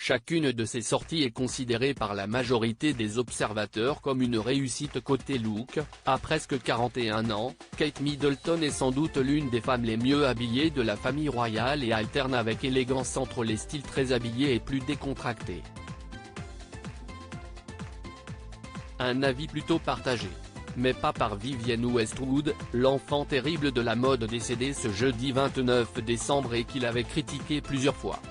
Chacune de ces sorties est considérée par la majorité des observateurs comme une réussite côté look. À presque 41 ans, Kate Middleton est sans doute l'une des femmes les mieux habillées de la famille royale et alterne avec élégance entre les styles très habillés et plus décontractés. Un avis plutôt partagé. Mais pas par Vivienne Westwood, l'enfant terrible de la mode décédée ce jeudi 29 décembre et qu'il avait critiqué plusieurs fois.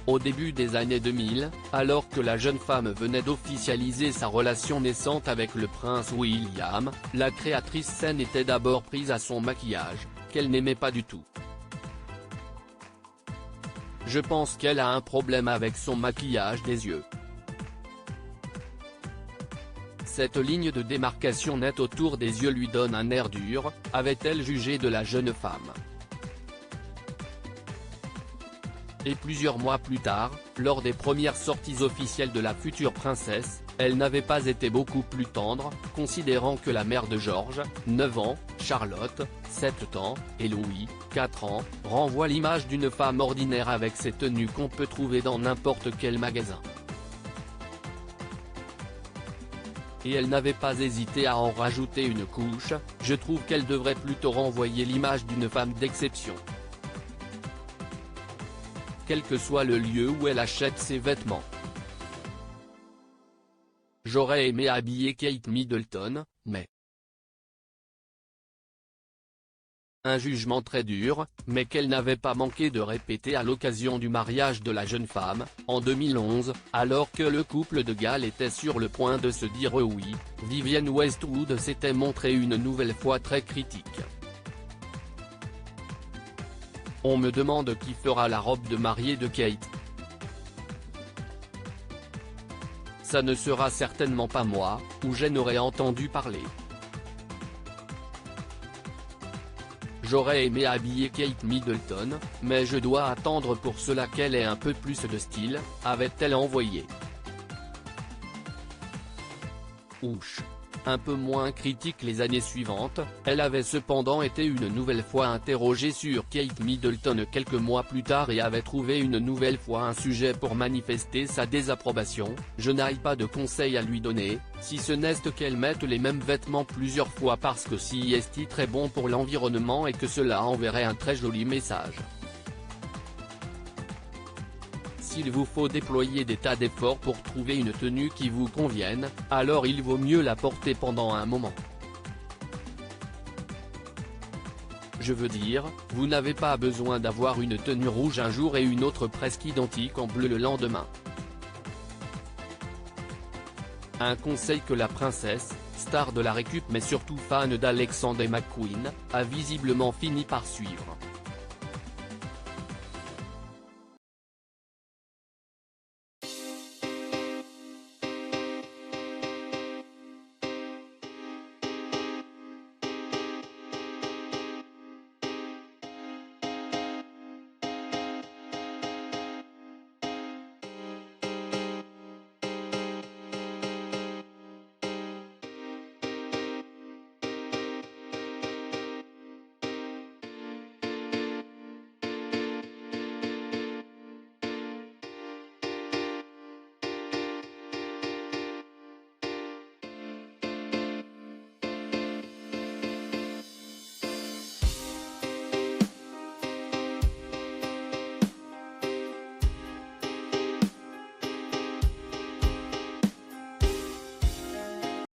Au début des années 2000, alors que la jeune femme venait d'officialiser sa relation naissante avec le prince William, la créatrice s'en était d'abord prise à son maquillage, qu'elle n'aimait pas du tout. Je pense qu'elle a un problème avec son maquillage des yeux. Cette ligne de démarcation nette autour des yeux lui donne un air dur, avait-elle jugé de la jeune femme. Et plusieurs mois plus tard, lors des premières sorties officielles de la future princesse, elle n'avait pas été beaucoup plus tendre, considérant que la mère de George, 9 ans, Charlotte, 7 ans, et Louis, 4 ans, renvoie l'image d'une femme ordinaire avec ses tenues qu'on peut trouver dans n'importe quel magasin. Et elle n'avait pas hésité à en rajouter une couche, je trouve qu'elle devrait plutôt renvoyer l'image d'une femme d'exception. Quel que soit le lieu où elle achète ses vêtements. J'aurais aimé habiller Kate Middleton, mais… Un jugement très dur, mais qu'elle n'avait pas manqué de répéter à l'occasion du mariage de la jeune femme, en 2011, alors que le couple de Galles était sur le point de se dire oui, Vivienne Westwood s'était montrée une nouvelle fois très critique. On me demande qui fera la robe de mariée de Kate. Ça ne sera certainement pas moi, ou j'en aurais entendu parler. J'aurais aimé habiller Kate Middleton, mais je dois attendre pour cela qu'elle ait un peu plus de style, avait-elle envoyé. Ouch. Un peu moins critique les années suivantes, elle avait cependant été une nouvelle fois interrogée sur Kate Middleton quelques mois plus tard et avait trouvé une nouvelle fois un sujet pour manifester sa désapprobation. Je n'ai pas de conseils à lui donner, si ce n'est qu'elle mette les mêmes vêtements plusieurs fois parce que si est très bon pour l'environnement et que cela enverrait un très joli message. S'il vous faut déployer des tas d'efforts pour trouver une tenue qui vous convienne, alors il vaut mieux la porter pendant un moment. Je veux dire, vous n'avez pas besoin d'avoir une tenue rouge un jour et une autre presque identique en bleu le lendemain. Un conseil que la princesse, star de la récup mais surtout fan d'Alexander McQueen, a visiblement fini par suivre.